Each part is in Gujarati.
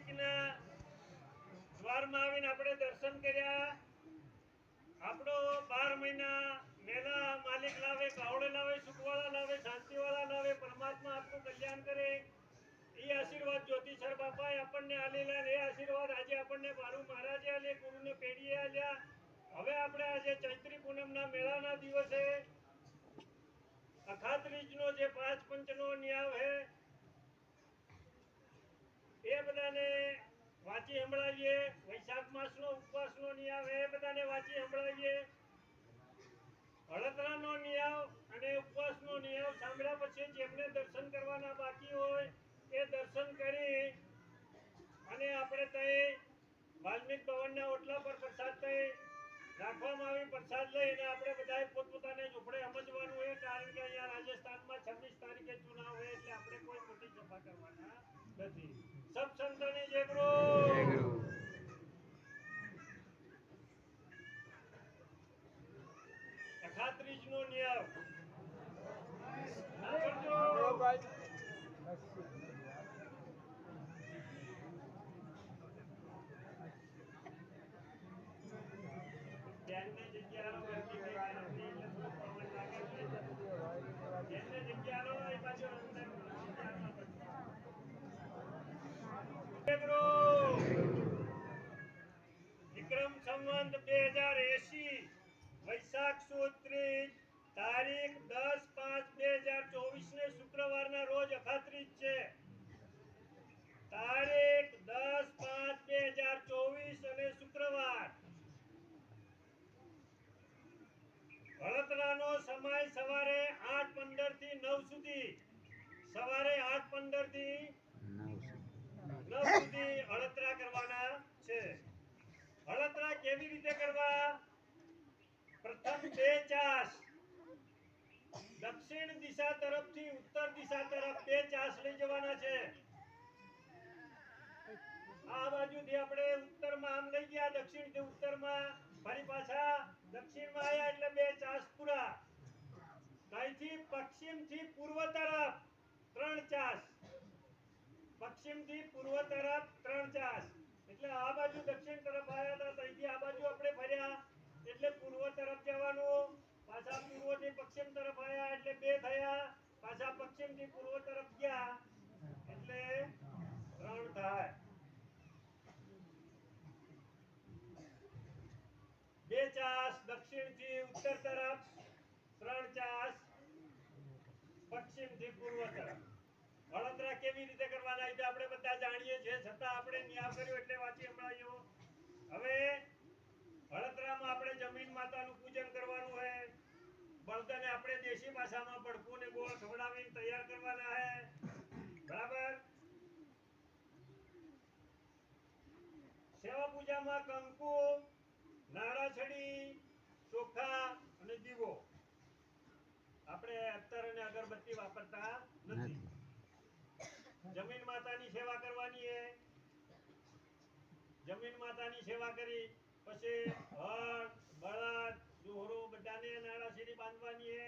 માલિકના દ્વારમાં આવીને આપણે દર્શન કર્યા. આપણો 12 મહિના મેલા માલિક લાવે, કાવડે લાવે, સુખવાળા લાવે, શાંતિવાળા લાવે, પરમાત્મા આપણું કલ્યાણ કરે. એ આશીર્વાદ જ્યોતિષર બાપાએ આપણને આલેલા. એ આશીર્વાદ આજે આપણને બારુ મહારાજે આલે, ગુરુને પેઢીએ આલ્યા. હવે આપણે આજે ચૈત્રી પૂનમના મેળાના દિવસે અખાત્રીજનો જે 5 પંચનો ન્યાવ હે એ બધાને વાંચી સંભળાવીએ. વૈશાખ માસનો ઉપવાસનો ન્યાવ હે, એ બધાને વાંચી સંભળાવીએ. હળદરાનો ન્યાવ અને ઉપવાસનો ન્યાવ સાંભળ્યા પછી જેમને દર્શન કરવાના બાકી હોય એ દર્શન કરી અને આપણે ત્યાં વાલ્મીક ભવનના ઓટલા પર પ્રસાદ ત્યાં રાખવામાં આવી. પ્રસાદ લઈને આપણે બધાએ પોતપોતાને ઝૂંપડે સમજવાનું હોય, કારણ કે અહીંયા રાજસ્થાનમાં 26 તારીખે ચુનાવ હોય એટલે આપણે કોઈ મોટી સભા કરવાના નથી. સબ સંતોની જય ગુરુ. અખાત્રીજનો ન્યાવ વિક્રમ સંવંત 2080 વૈશાખ સુદ 30 તારીખ 10/5/2024 ને શુક્રવારના રોજ અખાત્રીજ છે. તારીખ 10/5/2024 અને શુક્રવાર. હળદરાનો સમય સવારે 8:15 થી 9 સુધી. સવારે 8:15 થી 9 સુધી હળદરા કરવાના છે. હળદરા કેવી રીતે કરવા? પ્રથમ 2 ચાસ દક્ષિણ દિશા તરફથી ઉત્તર દિશા તરફ 2 ચાસ લઈ જવાના છે. આ બાજુથી આપણે ઉત્તરમાં આમ લઈ ગયા, દક્ષિણથી ઉત્તરમાં, ફરી પાછા દક્ષિણમાં આયા એટલે 2 ચાસ પૂરા. ત્યાંથી પશ્ચિમથી પૂર્વ તરફ 3 ચાસ. પશ્ચિમથી પૂર્વ તરફ 3 ચાસ. એટલે આ બાજુ દક્ષિણ તરફ આયા હતા, ત્યાંથી આ બાજુ આપણે ફર્યા એટલે પૂર્વ તરફ જવાનું. પાછા પૂર્વથી પશ્ચિમ તરફ આયા એટલે 2 થયા. પાછા પશ્ચિમથી પૂર્વ તરફ ગયા એટલે 3 થાય. 2 ચાસ દક્ષિણથી ઉત્તર તરફ, 3 ચાસ પશ્ચિમથી પૂર્વ તરફ. હળદરા કેવી રીતે કરવાના એ તો આપણે બધા જાણીએ છીએ, છતાં આપણે ન્યાવ કર્યો એટલે વાંચી સંભળાવ્યો. હવે હળદરામાં આપણે જમીન માતાનું પૂજન કરવાનું છે. બળદને આપણે દેશી ભાષામાં બળકું ને ગોળ ખવડાવીને તૈયાર કરવાના છે. બરાબર. સેવા પૂજામાં કંકુ, નાળાછડી, ચોખા અને દીવો. આપણે અત્તર અને અગરબત્તી વાપરતા નથી. જમીન માતાની સેવા કરવાની છે. જમીન માતાની સેવા કરી પછી હળ, બળદ, દોહરો બધાને નાળાછડી બાંધવાની છે.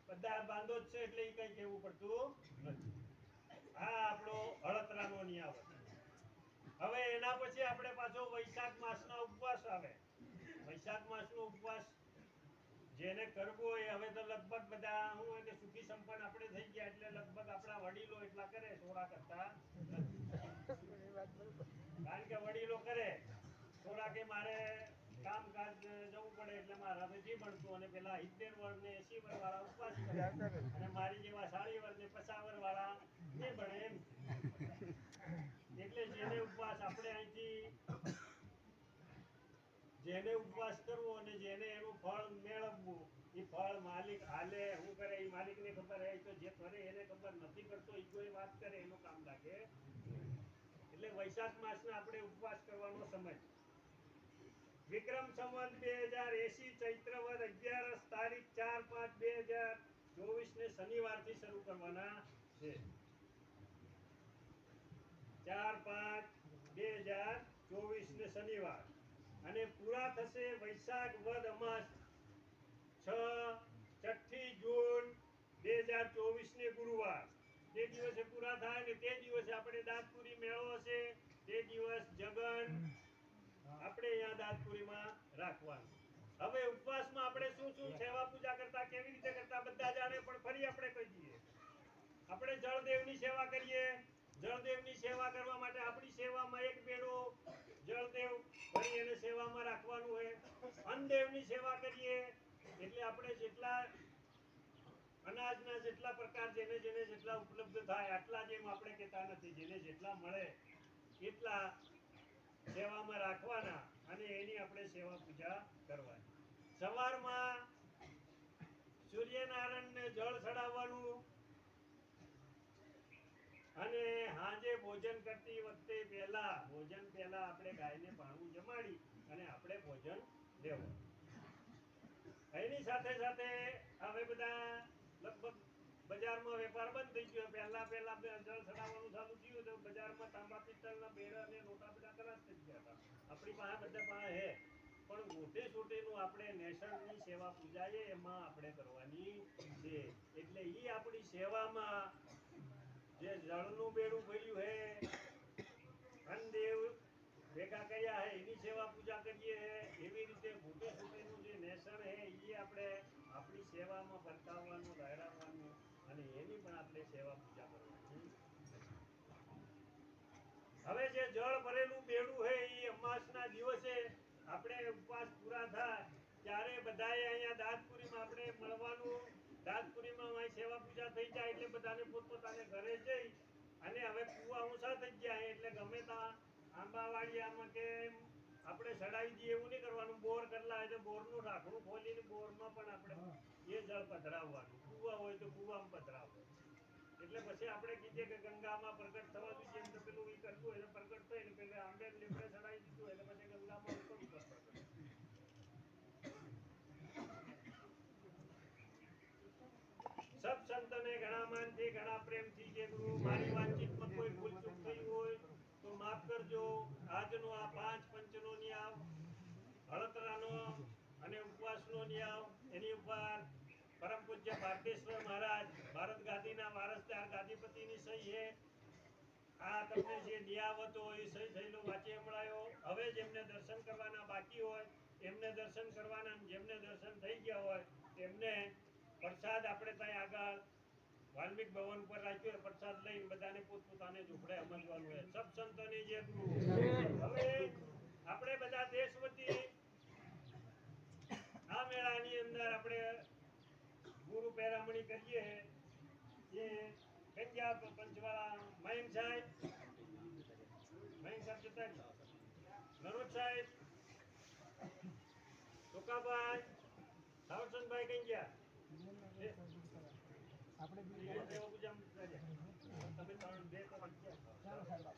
બધા બાંધો જ છે એટલે કઈ કહેવું પડતું નથી. આ આપણો હળદરાનો ન્યાવ. હવે એના પછી આપણે પાછો વૈશાખ માસનો ઉપવાસ આવે. વૈશાખ માસનો ઉપવાસ જેને કરવો હોય, હવે તો લગભગ બધા હું હોય કે સુખી સંપન્ન આપણે થઈ ગયા એટલે લગભગ આપણા વડીલો એટલા કરે, થોડા કરતા કારણ કે વડીલો કરે થોડા કે મારે કામકાજ જવું પડે એટલે મારા નથી ભણતું, અને પેલા 70 વર્ષ ને 80 વર્ષ વાળા ઉપવાસ કરે અને મારી જેવા 40 વર્ષ ને 50 વર્ષ વાળા નહીં ભણે એમ. એટલે જેને ઉપવાસ આપણે અહીંથી જેને ઉપવાસ કરવો અને જેને એનું ફળ મેળવવું, એ ફળ માલિક હાલે શું કરે એ માલિકને ખબર હે. તો જે કરે એને ખબર, નથી કરતો એ કોઈ વાત કરે એનું કામ લાગે. એટલે વૈશાખ માસના આપણે ઉપવાસ કરવાનો સમય. વિક્રમ સંવત 2080 ચૈત્ર વદ 11 તારીખ 4/5/2024 ને શનિવારથી શરૂ કરવાના છે. 4/5/2024 ને શનિવાર અને પૂરા થશે વૈશાખ વદ અમાસ 6 જૂન 2024 ને ગુરુવાર. જે દિવસે પૂરા થાય ને તે દિવસે આપણે દાંતપુરી મેળો હશે તે દિવસ જગન આપણે અહીંયા દાંતપુરીમાં રાખવાનું. હવે ઉપવાસમાં આપણે શું શું સેવા પૂજા કરતા કેવી રીતે કરતા બધા જાણે પણ ફરી આપણે કહી દઈએ. આપણે જળદેવની સેવા કરીએ. જળદેવની સેવા કરવા માટે આપણી સેવામાં એક બેડો જળદેવ ભરી એને સેવામાં રાખવાનું હોય. અન્નદેવની સેવા કરીએ એટલે આપણે જેટલા અનાજના જેટલા પ્રકાર જેને જેને જેટલા ઉપલબ્ધ થાય આટલા જેમ આપણે કહેતા નથી, જેને જેટલા મળે એટલા સેવામાં રાખવાના અને એની આપણે સેવા પૂજા કરવાની. સવારમાં સૂર્યનારાયણને જળ ચડાવવાનું અને હાજે ભોજન કરતી વખતે ભોજન પહેલા આપણે ગાયને પાણું જમાડી અને આપણે ભોજન લેવું. એની સાથે સાથે હવે બધા લગભગ બજારમાં વેપાર બંધ થઈ ગયો. પહેલા જળ ચડાવવાનું ચાલુ થયું તો બજારમાં તાંબા પિત્તળના બેડા અને લોટા બધા ખલાસ થઈ ગયા હતા. આપણી પાસે બધા પાસે હે પણ મોટે છોટેનું આપણે નેશનની સેવા પૂજા છે એમાં આપણે કરવાની છે. એટલે ઈ આપણી સેવામાં જે જળનું બેડું ભર્યું હે અન્નદેવ ભેગા કર્યા હે એની સેવા પૂજા કરીએ હે. એવી રીતે મોટે છોટેનું જે નેશન હે એ આપણે આપણી સેવામાં બતાવવાનું લહેરાવવાનું અને એની પણ આપણે સેવા પૂજા કરવાની. હવે જે જળ ભરેલું બેડું હે એ અમાસના દિવસે આપણે ઉપવાસ પૂરા થાય ત્યારે બધાએ અહીંયા દાંતપુરીમાં આપણે મળવાનું. દાંતપુરીમાં અહીં સેવા પૂજા થઈ જાય એટલે બધાને પોતપોતાને ઘરે જઈ અને હવે કુવા ઊંચા થઈ ગયા એટલે ગમે ત્યાં આંબાવાડિયામાં કે આપણે ચડાવી દઈએ એવું નહીં કરવાનું. બોર કરેલા હોય તો બોરનું ઢાંકણું ખોલીને બોરમાં પણ આપણે એ જળ પધરાવવાનું. કુવા હોય તો કુવામાં પધરાવવાનું. એટલે પછી આપણે કીધે કે ગંગામાં પ્રગટ થવા જોઈએ એમ તો પેલું ઈ કરવું હોય તો પ્રગટ થાય ને પેલા આંબે લીમડે ચડાવી દીધું એટલે પછી ગંગામાં ઉપર પ્રગટ. સબ સંતોને ઘણા માનથી ઘણા પ્રેમથી જે ગુરુ મારી વાતચીતમાં કોઈ ભૂલ ચૂક થઈ હોય તો માફ કરજો. આજનો આ 5 પંચનો નિયમ હળતરાનો અને ઉપવાસનો નિયમ એની ઉપર પરમ પૂજ્ય ભારતેશ્વર મહારાજ ભારત ગાદીના વારસદાર ગાદીપતિની સહી છે. આ તમને જે નિયાવતો હોય એ સહી થયેલો વાંચી મળાયો. હવે જેમને દર્શન કરવાના બાકી હોય એમને દર્શન કરવાના, જેમને દર્શન થઈ ગયા હોય એમને પ્રસાદ આપણે ત્યાં આગળ વાલ્મિક ભવન પર રાખ્યો. પ્રસાદ લઈને બધાને પોતપોતાને ઝૂંપડે સમજવાનું હોય. સબ સંતોની જે ગુરુ. હવે આપણે બધા દેશ વતી આ મેળાની અંદર આપણે ગુરુ પહેરામણી કરીએ. એ કન્યા પંચવાળા મયંક સાહેબ જતા નરોજ સાહેબ ટોકાભાઈ સાવરચંદભાઈ કઈ ગયા? આપણે તમે 3 2 તો